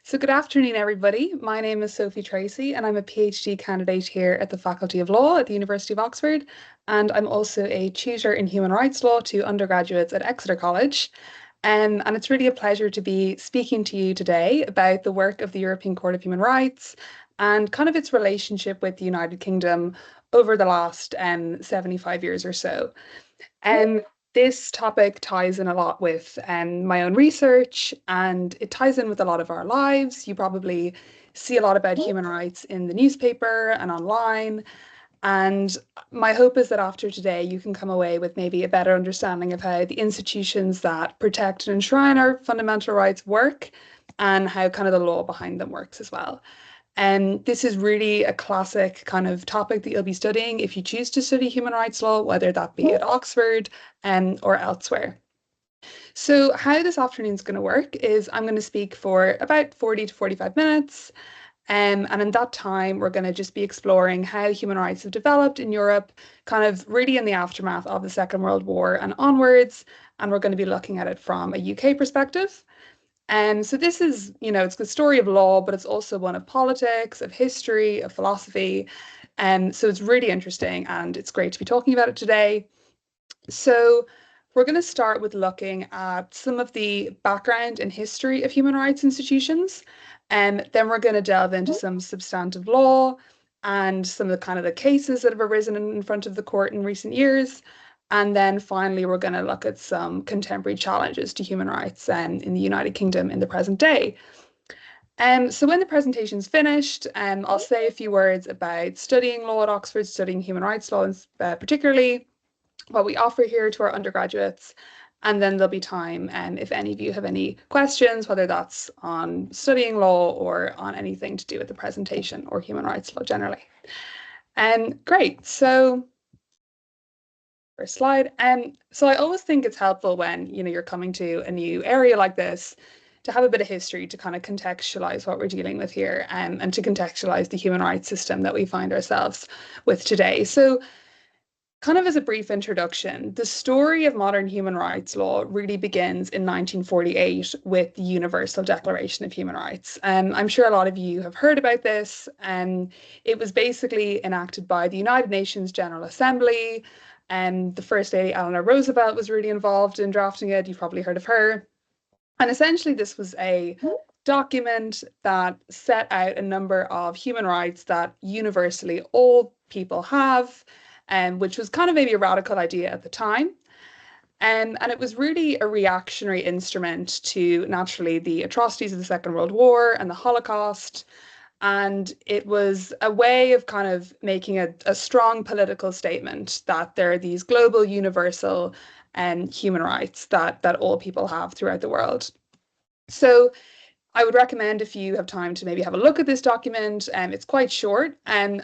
So good afternoon, everybody. My name is Sophie Tracy, and I'm a PhD candidate here at the Faculty of Law at the University of Oxford. And I'm also a tutor in human rights law to undergraduates at Exeter College. And it's really a pleasure to be speaking to you today about the work of the European Court of Human Rights and kind of its relationship with the United Kingdom over the last 75 years or so. Um, this topic ties in a lot with my own research, and it ties in with a lot of our lives. You probably see a lot about human rights in the newspaper and online. And my hope is that after today, you can come away with maybe a better understanding of how the institutions that protect and enshrine our fundamental rights work and how kind of the law behind them works as well. And this is really a classic kind of topic that you'll be studying if you choose to study human rights law, whether that be at Oxford or elsewhere. So how this afternoon's going to work is I'm going to speak for about 40 to 45 minutes. And in that time, we're going to just be exploring how human rights have developed in Europe, kind of really in the aftermath of the Second World War and onwards. And we're going to be looking at it from a UK perspective. And so this is, it's the story of law, but it's also one of politics, of history, of philosophy. And so it's really interesting and it's great to be talking about it today. So we're going to start with looking at some of the background and history of human rights institutions. And then we're going to delve into some substantive law and some of the kind of the cases that have arisen in front of the court in recent years. And then finally, we're going to look at some contemporary challenges to human rights in the United Kingdom in the present day. So when the presentation's finished, I'll say a few words about studying law at Oxford, studying human rights law, particularly what we offer here to our undergraduates. And then there'll be time, if any of you have any questions, whether that's on studying law or on anything to do with the presentation or human rights law generally. Great. So first slide. So I always think it's helpful when, you're coming to a new area like this to have a bit of history to kind of contextualize what we're dealing with here and to contextualize the human rights system that we find ourselves with today. So kind of as a brief introduction, the story of modern human rights law really begins in 1948 with the Universal Declaration of Human Rights. I'm sure a lot of you have heard about this. It was basically enacted by the United Nations General Assembly. And the First Lady Eleanor Roosevelt was really involved in drafting it. You've probably heard of her. And essentially, this was a document that set out a number of human rights that universally all people have, which was kind of maybe a radical idea at the time. And it was really a reactionary instrument to naturally the atrocities of the Second World War and the Holocaust. And it was a way of kind of making a strong political statement that there are these global, universal human rights that all people have throughout the world. So I would recommend if you have time to maybe have a look at this document. It's quite short and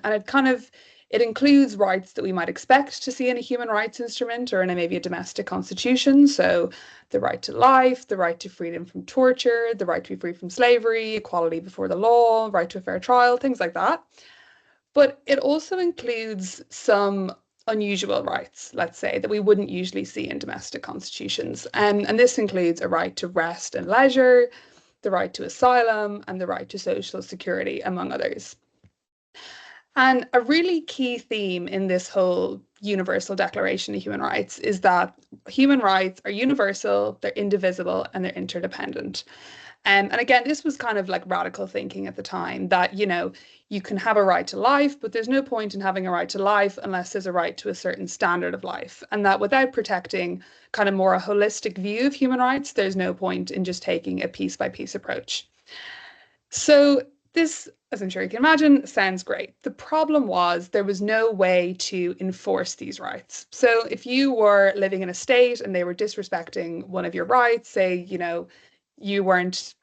it includes rights that we might expect to see in a human rights instrument or in maybe a domestic constitution. So the right to life, the right to freedom from torture, the right to be free from slavery, equality before the law, right to a fair trial, things like that. But it also includes some unusual rights, let's say, that we wouldn't usually see in domestic constitutions. And this includes a right to rest and leisure, the right to asylum, and the right to social security, among others. And a really key theme in this whole Universal Declaration of Human Rights is that human rights are universal, they're indivisible, and they're interdependent. And again, this was kind of like radical thinking at the time that, you can have a right to life, but there's no point in having a right to life unless there's a right to a certain standard of life. And that without protecting kind of more a holistic view of human rights, there's no point in just taking a piece by piece approach. So this, as I'm sure you can imagine, sounds great. The problem was there was no way to enforce these rights. So if you were living in a state and they were disrespecting one of your rights, say, you weren't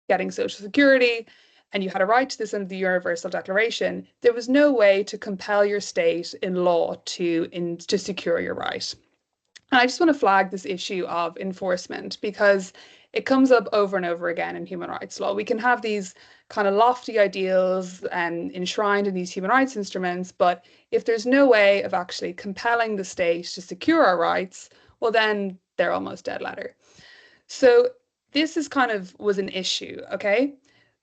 getting Social Security and you had a right to this under the Universal Declaration, there was no way to compel your state in law to secure your right. And I just want to flag this issue of enforcement because it comes up over and over again in human rights law. We can have these kind of lofty ideals and enshrined in these human rights instruments, but if there's no way of actually compelling the state to secure our rights, well, then they're almost dead letter. So this is kind of was an issue, okay?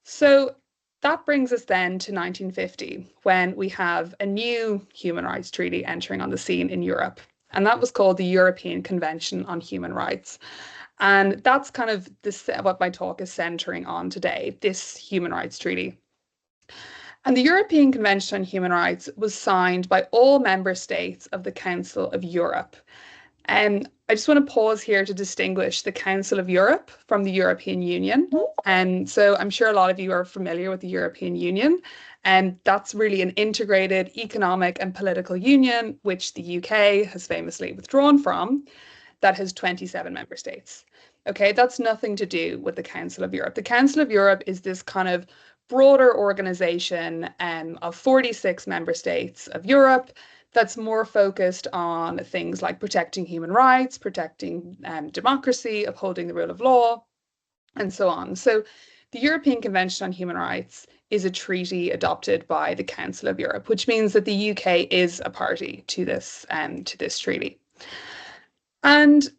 So that brings us then to 1950 when we have a new human rights treaty entering on the scene in Europe. And that was called the European Convention on Human Rights. And that's kind of this what my talk is centering on today, this human rights treaty. And the European Convention on Human Rights was signed by all member states of the Council of Europe. And I just want to pause here to distinguish the Council of Europe from the European Union. And so I'm sure a lot of you are familiar with the European Union. And that's really an integrated economic and political union, which the UK has famously withdrawn from, that has 27 member states. Okay, that's nothing to do with the Council of Europe. The Council of Europe is this kind of broader organization of 46 member states of Europe that's more focused on things like protecting human rights, protecting democracy, upholding the rule of law, and so on. So the European Convention on Human Rights is a treaty adopted by the Council of Europe, which means that the UK is a party to this treaty. And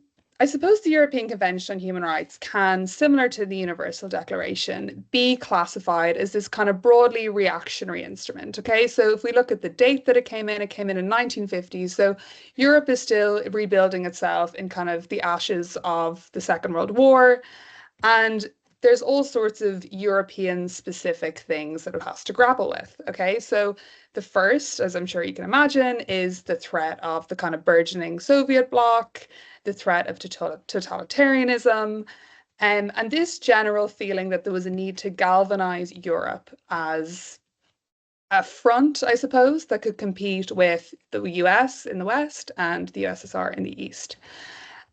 I suppose the European Convention on Human Rights can, similar to the Universal Declaration, be classified as this kind of broadly reactionary instrument. Okay, so if we look at the date that it came in 1950. So Europe is still rebuilding itself in kind of the ashes of the Second World War. And there's all sorts of European specific things that it has to grapple with. Okay, so the first, as I'm sure you can imagine, is the threat of the kind of burgeoning Soviet bloc, the threat of totalitarianism, and this general feeling that there was a need to galvanize Europe as a front, I suppose, that could compete with the US in the West and the USSR in the East.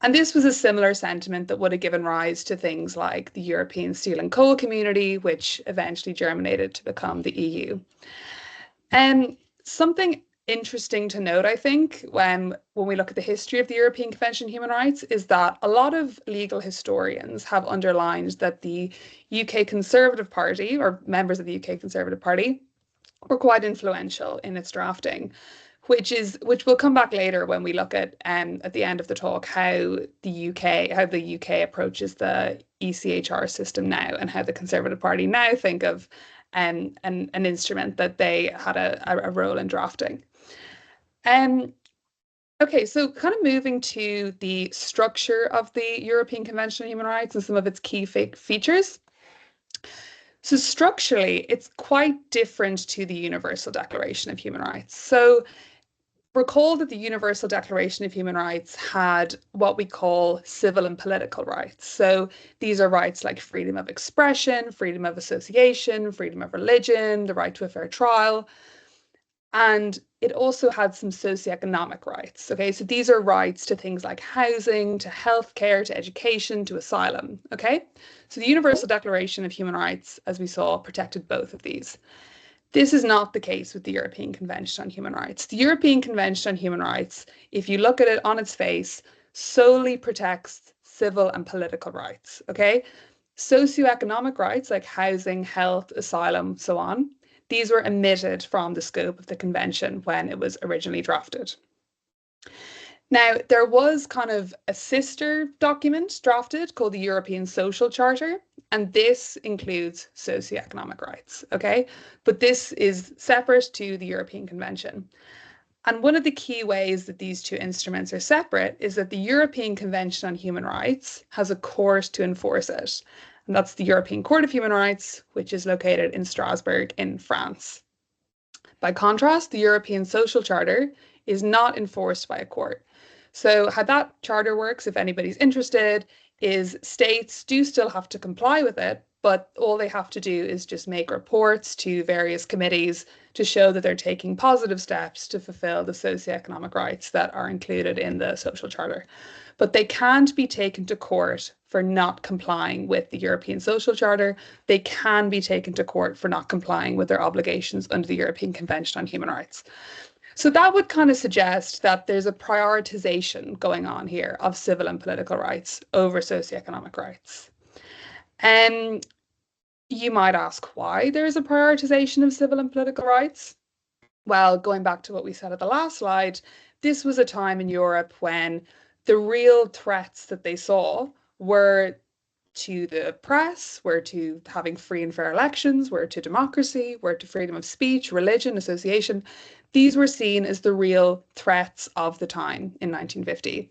And this was a similar sentiment that would have given rise to things like the European Steel and Coal Community, which eventually germinated to become the EU. And something interesting to note, I think, when we look at the history of the European Convention on Human Rights, is that a lot of legal historians have underlined that the UK Conservative Party, or members of the UK Conservative Party, were quite influential in its drafting, which will come back later when we look at the end of the talk how the UK approaches the ECHR system now and how the Conservative Party now think of an instrument that they had a role in drafting. Okay, so kind of moving to the structure of the European Convention on Human Rights and some of its key features. So structurally, it's quite different to the Universal Declaration of Human Rights. So recall that the Universal Declaration of Human Rights had what we call civil and political rights. So these are rights like freedom of expression, freedom of association, freedom of religion, the right to a fair trial. And it also had some socioeconomic rights. Okay, so these are rights to things like housing, to healthcare, to education, to asylum. Okay, so the Universal Declaration of Human Rights, as we saw, protected both of these. This is not the case with the European Convention on Human Rights. The European Convention on Human Rights, if you look at it on its face, solely protects civil and political rights. Okay, socioeconomic rights like housing, health, asylum, so on, these were omitted from the scope of the convention when it was originally drafted. Now, there was kind of a sister document drafted called the European Social Charter, and this includes socioeconomic rights, okay? But this is separate to the European Convention. And one of the key ways that these two instruments are separate is that the European Convention on Human Rights has a court to enforce it. And that's the European Court of Human Rights, which is located in Strasbourg in France. By contrast, the European Social Charter is not enforced by a court. So how that charter works, if anybody's interested, is states do still have to comply with it, but all they have to do is just make reports to various committees to show that they're taking positive steps to fulfill the socioeconomic rights that are included in the social charter. But they can't be taken to court for not complying with the European Social Charter. They can be taken to court for not complying with their obligations under the European Convention on Human Rights. So that would kind of suggest that there's a prioritization going on here of civil and political rights over socioeconomic rights. And you might ask why there is a prioritization of civil and political rights. Well, going back to what we said at the last slide, this was a time in Europe when the real threats that they saw were to the press, we're to having free and fair elections, we're to democracy, we're to freedom of speech, religion, association. These were seen as the real threats of the time in 1950.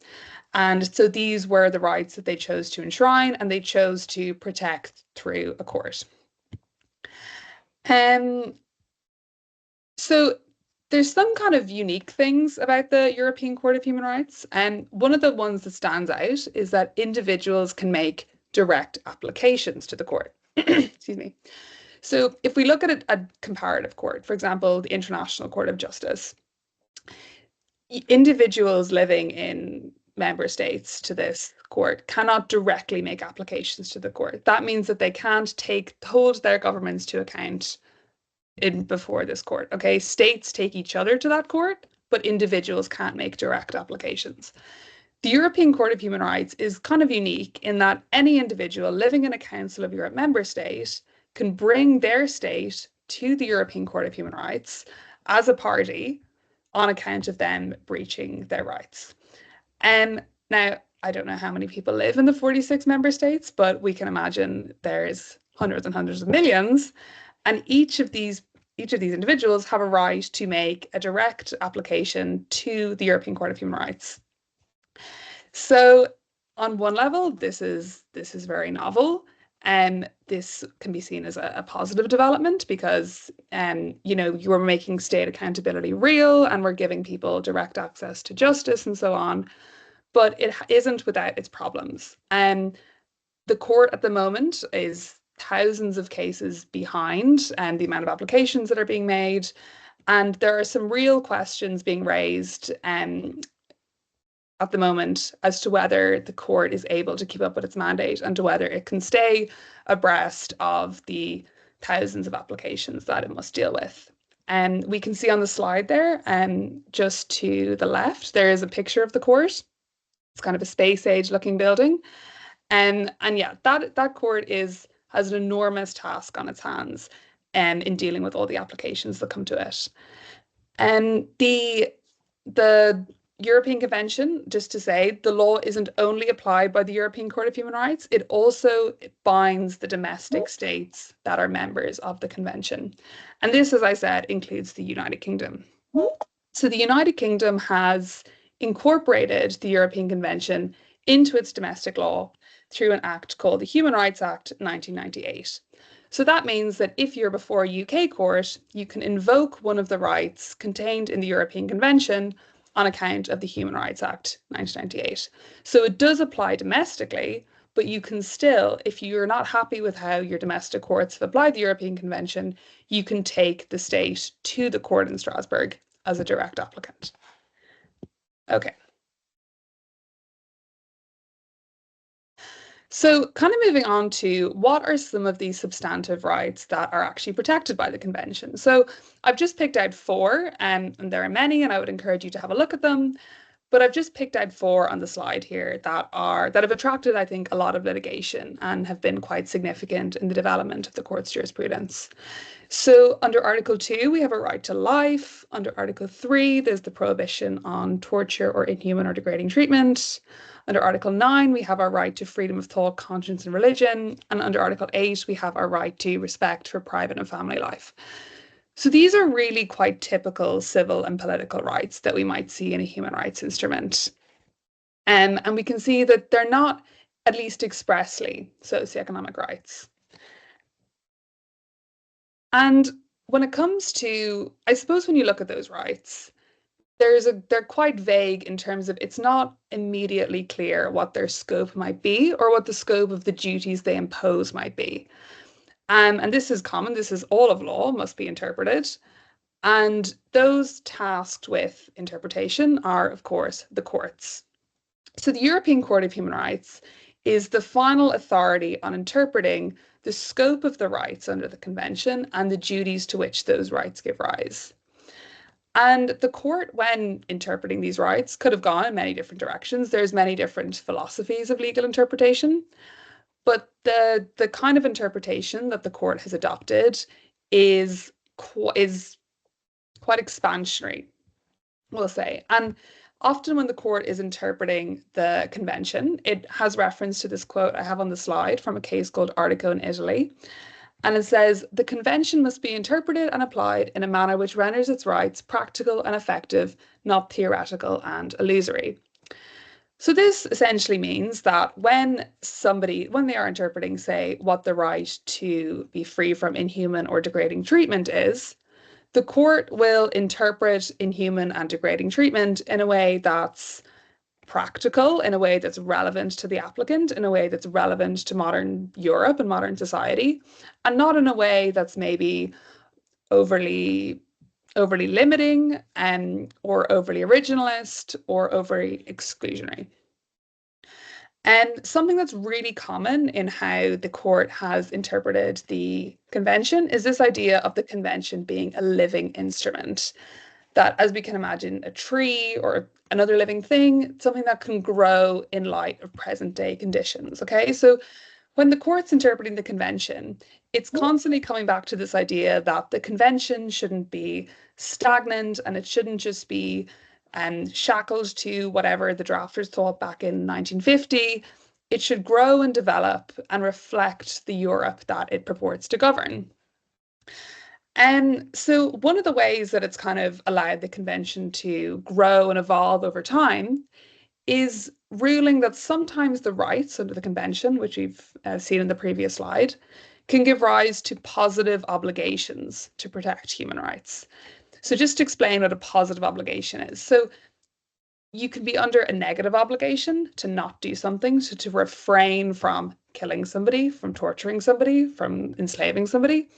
And so these were the rights that they chose to enshrine and they chose to protect through a court. Um, so there's some kind of unique things about the European Court of Human Rights. And one of the ones that stands out is that individuals can make direct applications to the court. Excuse me. So if we look at a comparative court, for example, the International Court of Justice, individuals living in member states to this court cannot directly make applications to the court. That means that they can't hold their governments to account in before this court. Okay, states take each other to that court, but individuals can't make direct applications. The European Court of Human Rights is kind of unique in that any individual living in a Council of Europe member state can bring their state to the European Court of Human Rights as a party on account of them breaching their rights. Now, I don't know how many people live in the 46 member states, but we can imagine there's hundreds and hundreds of millions. And each of these individuals have a right to make a direct application to the European Court of Human Rights. So on one level, this is very novel. And this can be seen as a positive development because, you're making state accountability real and we're giving people direct access to justice and so on. But it isn't without its problems. And the court at the moment is thousands of cases behind and the amount of applications that are being made. And there are some real questions being raised at the moment as to whether the court is able to keep up with its mandate and to whether it can stay abreast of the thousands of applications that it must deal with. And we can see on the slide there, just to the left, there is a picture of the court. It's kind of a space age looking building. And yeah, that court has an enormous task on its hands in dealing with all the applications that come to it. And the European Convention, just to say, the law isn't only applied by the European Court of Human Rights, it also binds the domestic states that are members of the Convention. And this, as I said, includes the United Kingdom. So the United Kingdom has incorporated the European Convention into its domestic law through an act called the Human Rights Act 1998. So that means that if you're before a UK court, you can invoke one of the rights contained in the European Convention on account of the Human Rights Act 1998. So it does apply domestically, but you can still, if you're not happy with how your domestic courts have applied the European Convention, you can take the state to the court in Strasbourg as a direct applicant. Okay. So kind of moving on to what are some of these substantive rights that are actually protected by the convention. So I've just picked out four, and there are many, and I would encourage you to have a look at them. But I've just picked out four on the slide here that have attracted, I think, a lot of litigation and have been quite significant in the development of the court's jurisprudence. So under Article 2, we have a right to life. Under Article 3, there's the prohibition on torture or inhuman or degrading treatment. Under Article 9, we have our right to freedom of thought, conscience, and religion. And under Article 8, we have our right to respect for private and family life. So these are really quite typical civil and political rights that we might see in a human rights instrument. And we can see that they're not, at least expressly, socioeconomic rights. And when it comes to, I suppose when you look at those rights, they're quite vague in terms of it's not immediately clear what their scope might be or what the scope of the duties they impose might be. And this is common, this is all of law, must be interpreted. And those tasked with interpretation are, of course, the courts. So the European Court of Human Rights is the final authority on interpreting the scope of the rights under the Convention and the duties to which those rights give rise. And the court, when interpreting these rights, could have gone in many different directions. There's many different philosophies of legal interpretation. But the kind of interpretation that the court has adopted is quite expansionary, we'll say. And often when the court is interpreting the convention, it has reference to this quote I have on the slide from a case called Artico in Italy. And it says, the convention must be interpreted and applied in a manner which renders its rights practical and effective, not theoretical and illusory. So this essentially means that when they are interpreting, say, what the right to be free from inhuman or degrading treatment is, the court will interpret inhuman and degrading treatment in a way that's practical, in a way that's relevant to the applicant, in a way that's relevant to modern Europe and modern society, and not in a way that's maybe overly limiting or overly originalist or overly exclusionary. And something that's really common in how the court has interpreted the convention is this idea of the convention being a living instrument. That, as we can imagine, a tree or another living thing, something that can grow in light of present day conditions. Okay, so when the court's interpreting the convention, it's constantly coming back to this idea that the convention shouldn't be stagnant and it shouldn't just be shackled to whatever the drafters thought back in 1950. It should grow and develop and reflect the Europe that it purports to govern. And so one of the ways that it's kind of allowed the convention to grow and evolve over time is ruling that sometimes the rights under the convention, which we've seen in the previous slide, can give rise to positive obligations to protect human rights. So just to explain what a positive obligation is. So you can be under a negative obligation to not do something, so to refrain from killing somebody, from torturing somebody, from enslaving somebody,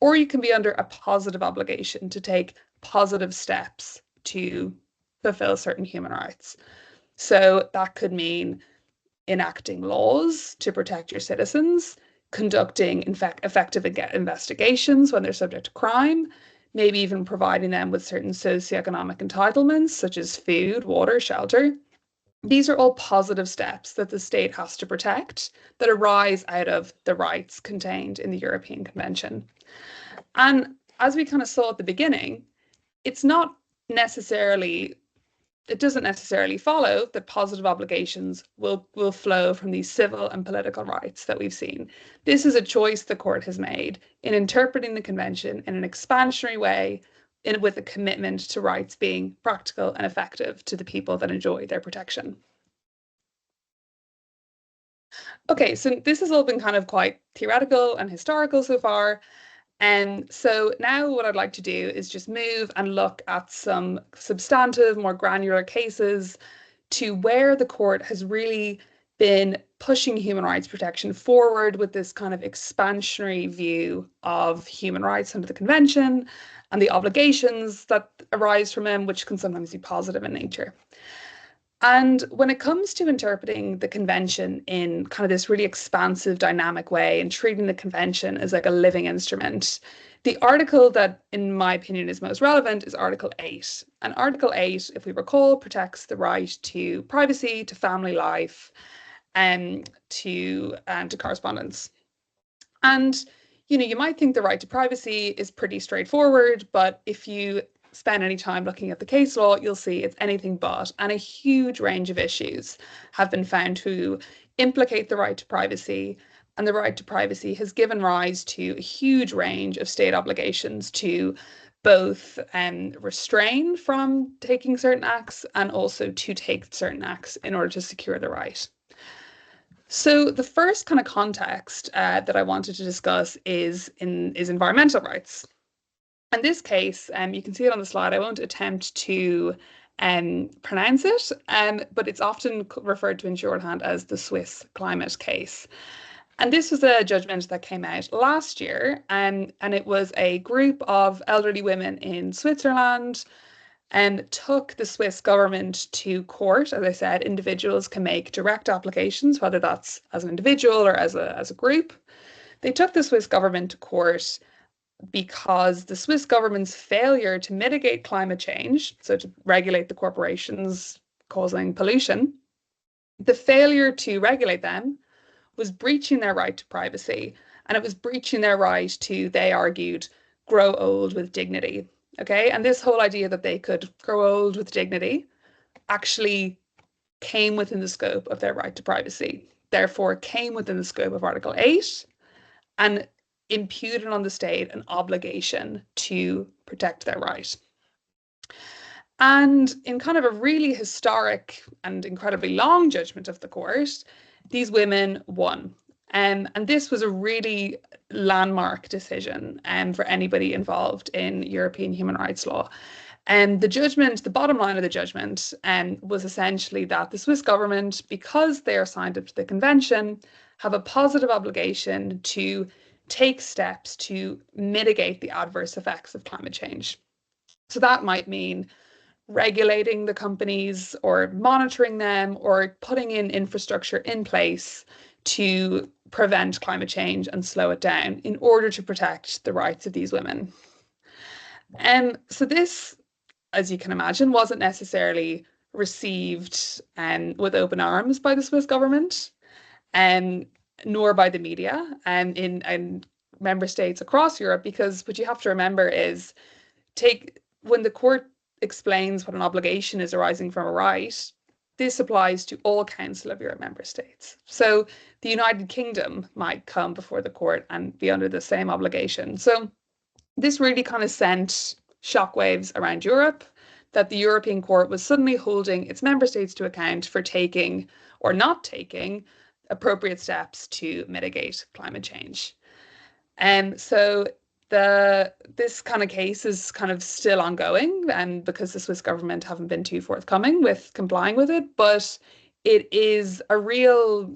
or you can be under a positive obligation to take positive steps to fulfill certain human rights. So that could mean enacting laws to protect your citizens, conducting effective investigations when they're subject to crime, maybe even providing them with certain socioeconomic entitlements such as food, water, shelter. These are all positive steps that the state has to protect that arise out of the rights contained in the European Convention. And as we kind of saw at the beginning, it's not necessarily it doesn't necessarily follow that positive obligations will flow from these civil and political rights that we've seen. This is a choice the court has made in interpreting the convention in an expansionary way with a commitment to rights being practical and effective to the people that enjoy their protection. Okay, so this has all been kind of quite theoretical and historical so far. And so now what I'd like to do is just move and look at some substantive, more granular cases to where the court has really been pushing human rights protection forward with this kind of expansionary view of human rights under the convention and the obligations that arise from them, which can sometimes be positive in nature. And when it comes to interpreting the convention in kind of this really expansive, dynamic way and treating the convention as like a living instrument, the article that, in my opinion, is most relevant is Article 8. And Article 8, if we recall, protects the right to privacy, to family life, and to correspondence. And you might think the right to privacy is pretty straightforward, but if you spend any time looking at the case law, you'll see it's anything but, and a huge range of issues have been found to implicate the right to privacy, and the right to privacy has given rise to a huge range of state obligations to both restrain from taking certain acts and also to take certain acts in order to secure the right. So the first kind of context that I wanted to discuss is environmental rights. In this case, you can see it on the slide. I won't attempt to pronounce it, but it's often referred to in shorthand as the Swiss climate case. And this was a judgment that came out last year, and it was a group of elderly women in Switzerland and took the Swiss government to court. As I said, individuals can make direct applications, whether that's as an individual or as a group. They took the Swiss government to court because the Swiss government's failure to mitigate climate change, so to regulate the corporations causing pollution, the failure to regulate them was breaching their right to privacy, and it was breaching their right to, they argued, grow old with dignity. Okay, and this whole idea that they could grow old with dignity actually came within the scope of their right to privacy, therefore came within the scope of Article 8 and imputed on the state an obligation to protect their right. And in kind of a really historic and incredibly long judgment of the court, these women won. And this was a really landmark decision for anybody involved in European human rights law. And the judgment, the bottom line of the judgment, was essentially that the Swiss government, because they are signed up to the convention, have a positive obligation to take steps to mitigate the adverse effects of climate change. So that might mean regulating the companies or monitoring them or putting in infrastructure in place to prevent climate change and slow it down in order to protect the rights of these women. So this, as you can imagine, wasn't necessarily received with open arms by the Swiss government, and nor by the media and in member states across Europe, because what you have to remember is when the court explains what an obligation is arising from a right, this applies to all Council of Europe member states. So the United Kingdom might come before the court and be under the same obligation. So this really kind of sent shockwaves around Europe, that the European Court was suddenly holding its member states to account for taking or not taking appropriate steps to mitigate climate change. And so this kind of case is kind of still ongoing, and because the Swiss government haven't been too forthcoming with complying with it, but it is a real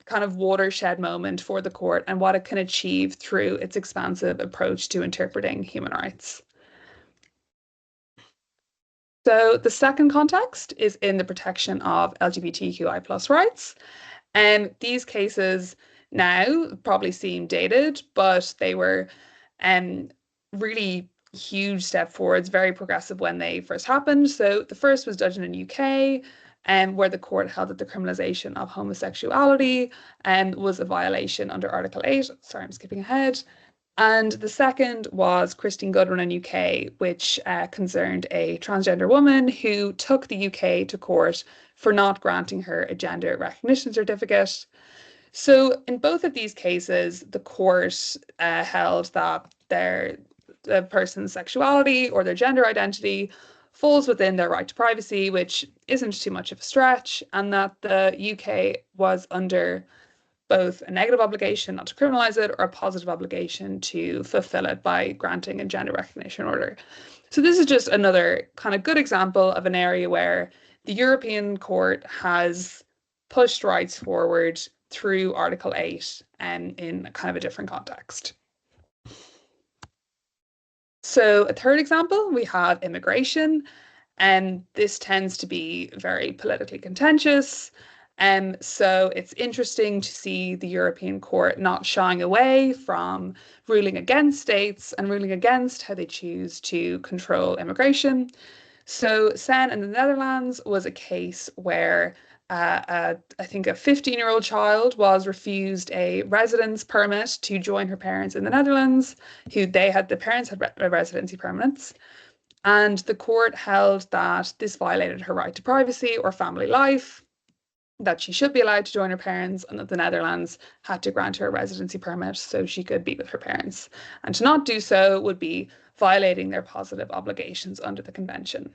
kind of watershed moment for the court and what it can achieve through its expansive approach to interpreting human rights. So the second context is in the protection of LGBTQI plus rights. And these cases now probably seem dated, but they were really huge step forwards, very progressive when they first happened. So the first was judged in the UK, where the court held that the criminalization of homosexuality was a violation under Article 8. Sorry, I'm skipping ahead. And the second was Christine Goodwin in UK, which concerned a transgender woman who took the UK to court for not granting her a gender recognition certificate. So in both of these cases, the court held that the person's sexuality or their gender identity falls within their right to privacy, which isn't too much of a stretch, and that the UK was under both a negative obligation not to criminalize it or a positive obligation to fulfill it by granting a gender recognition order. So this is just another kind of good example of an area where the European Court has pushed rights forward through Article 8 and in kind of a different context. So a third example, we have immigration, and this tends to be very politically contentious. So it's interesting to see the European Court not shying away from ruling against states and ruling against how they choose to control immigration. So Sen in the Netherlands was a case where I think a 15-year-old child was refused a residence permit to join her parents in the Netherlands, the parents had residency permits. And the court held that this violated her right to privacy or family life, that she should be allowed to join her parents, and that the Netherlands had to grant her a residency permit so she could be with her parents. And to not do so would be violating their positive obligations under the convention.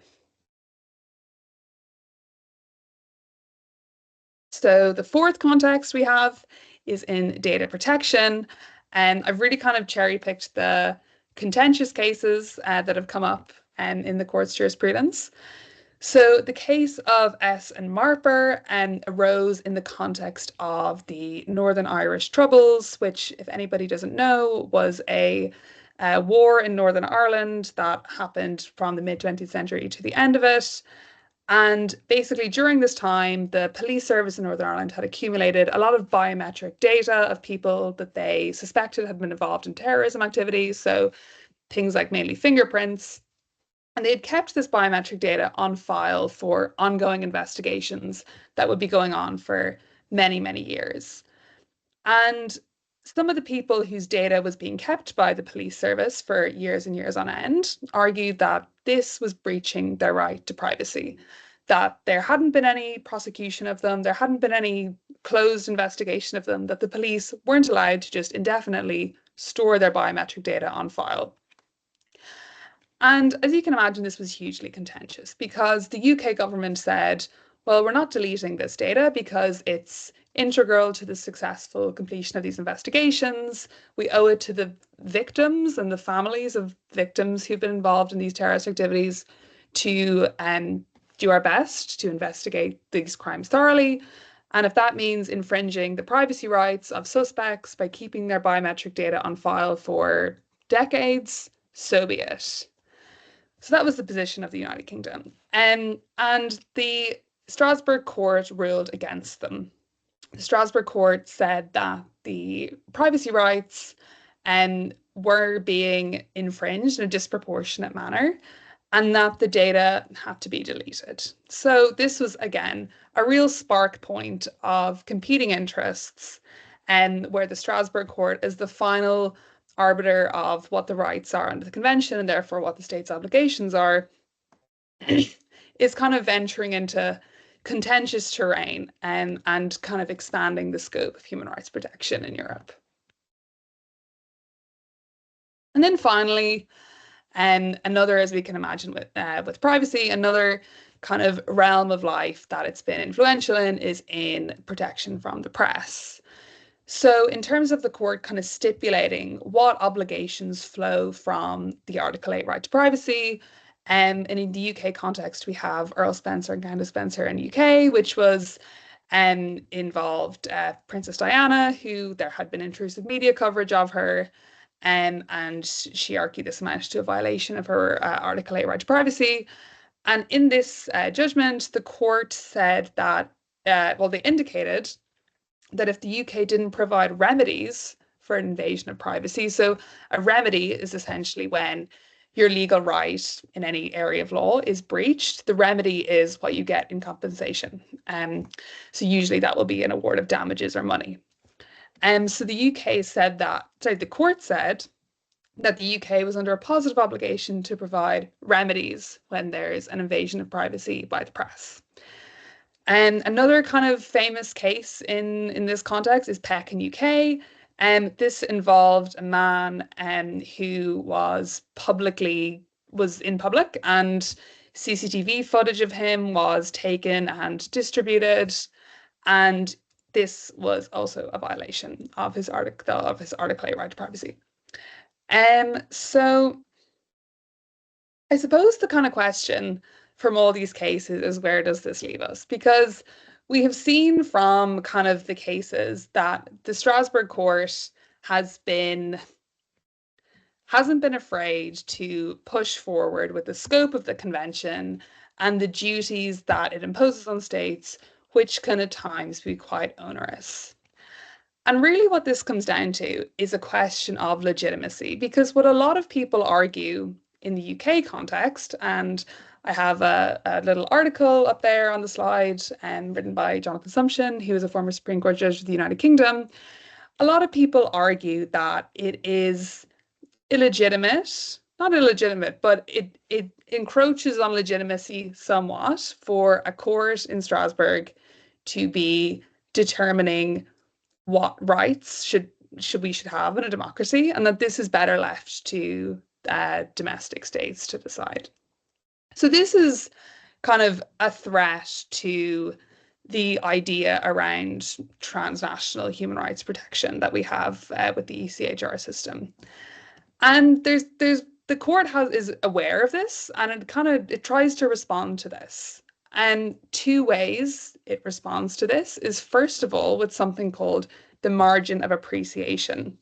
So the fourth context we have is in data protection. And I've really kind of cherry-picked the contentious cases that have come up in the court's jurisprudence. So the case of S and Marper arose in the context of the Northern Irish Troubles, which, if anybody doesn't know, was a war in Northern Ireland that happened from the mid-20th century to the end of it. And basically, during this time, the police service in Northern Ireland had accumulated a lot of biometric data of people that they suspected had been involved in terrorism activities. So things like mainly fingerprints. And they had kept this biometric data on file for ongoing investigations that would be going on for many, many years. And some of the people whose data was being kept by the police service for years and years on end argued that this was breaching their right to privacy, that there hadn't been any prosecution of them, there hadn't been any closed investigation of them, that the police weren't allowed to just indefinitely store their biometric data on file. And as you can imagine, this was hugely contentious because the UK government said, well, we're not deleting this data because it's integral to the successful completion of these investigations. We owe it to the victims and the families of victims who've been involved in these terrorist activities to do our best to investigate these crimes thoroughly. And if that means infringing the privacy rights of suspects by keeping their biometric data on file for decades, so be it. So that was the position of the United Kingdom. And the Strasbourg court ruled against them. The Strasbourg court said that the privacy rights were being infringed in a disproportionate manner and that the data had to be deleted. So this was, again, a real spark point of competing interests, and where the Strasbourg court is the final arbiter of what the rights are under the convention and therefore what the state's obligations are, is kind of venturing into contentious terrain and kind of expanding the scope of human rights protection in Europe. And then finally, another, as we can imagine with privacy, another kind of realm of life that it's been influential in is in protection from the press. So in terms of the court kind of stipulating what obligations flow from the Article 8 right to privacy, and in the UK context, we have Earl Spencer and Candace Spencer in the UK, which was involved Princess Diana, who there had been intrusive media coverage of her, and she argued this amounted to a violation of her Article 8 right to privacy. And in this judgment, the court said that, well, they indicated that if the UK didn't provide remedies for an invasion of privacy, so a remedy is essentially when your legal right in any area of law is breached, the remedy is what you get in compensation. So usually that will be an award of damages or money. So the UK said that, sorry, the court said that the UK was under a positive obligation to provide remedies when there's an invasion of privacy by the press. And another kind of famous case in this context is Peck in UK. This involved a man who was in public, and CCTV footage of him was taken and distributed, and this was also a violation of his Article 8 right to privacy. So I suppose the kind of question from all these cases is, where does this leave us? Because we have seen from kind of the cases that the Strasbourg court hasn't been afraid to push forward with the scope of the convention and the duties that it imposes on states, which can at times be quite onerous. And really what this comes down to is a question of legitimacy, because what a lot of people argue in the UK context, and I have a little article up there on the slide written by Jonathan Sumption, who is a former Supreme Court judge of the United Kingdom. A lot of people argue that it is illegitimate, not illegitimate, but it encroaches on legitimacy somewhat for a court in Strasbourg to be determining what rights should have in a democracy, and that this is better left to domestic states to decide. So this is kind of a threat to the idea around transnational human rights protection that we have with the ECHR system. And the court is aware of this, and it tries to respond to this. And two ways it responds to this is, first of all, with something called the margin of appreciation.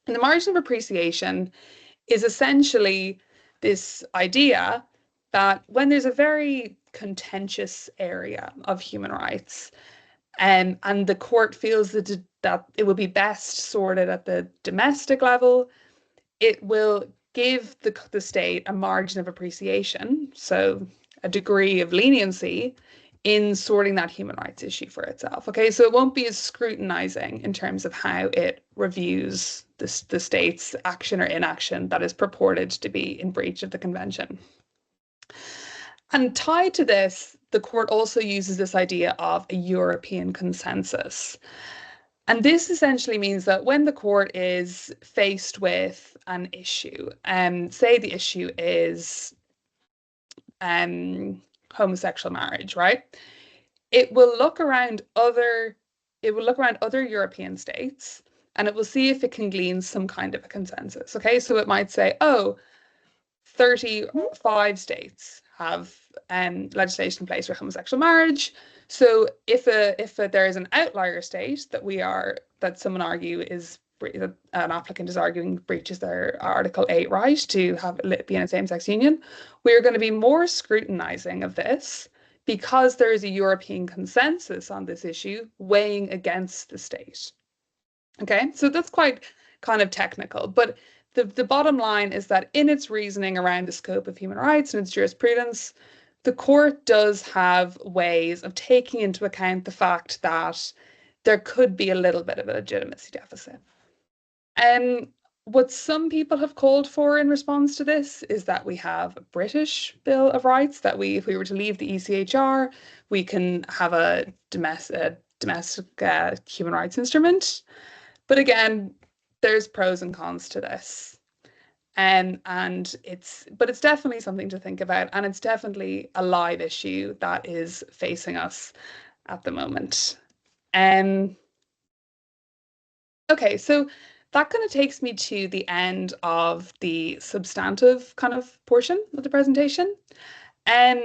And the margin of appreciation is essentially this idea that when there's a very contentious area of human rights, and the court feels that it will be best sorted at the domestic level, it will give the state a margin of appreciation, so a degree of leniency in sorting that human rights issue for itself. Okay, so it won't be as scrutinizing in terms of how it reviews the state's action or inaction that is purported to be in breach of the convention. And tied to this, the court also uses this idea of a European consensus. And this essentially means that when the court is faced with an issue, say the issue is homosexual marriage, right? It will look around other it will look around other European states and it will see if it can glean some kind of a consensus. Okay, so it might say, oh, 35 states have legislation in place for homosexual marriage. So if there is an outlier state that someone argue is that an applicant is arguing breaches their Article 8 right to have be in a same-sex union, we're going to be more scrutinizing of this because there is a European consensus on this issue weighing against the state. Okay, so that's quite kind of technical, but the bottom line is that in its reasoning around the scope of human rights and its jurisprudence, the court does have ways of taking into account the fact that there could be a little bit of a legitimacy deficit. And what some people have called for in response to this is that we have a British Bill of Rights, that if we were to leave the ECHR, we can have a domestic human rights instrument. But again, there's pros and cons to this. But it's definitely something to think about, and it's definitely a live issue that is facing us at the moment. Okay, so that kind of takes me to the end of the substantive kind of portion of the presentation.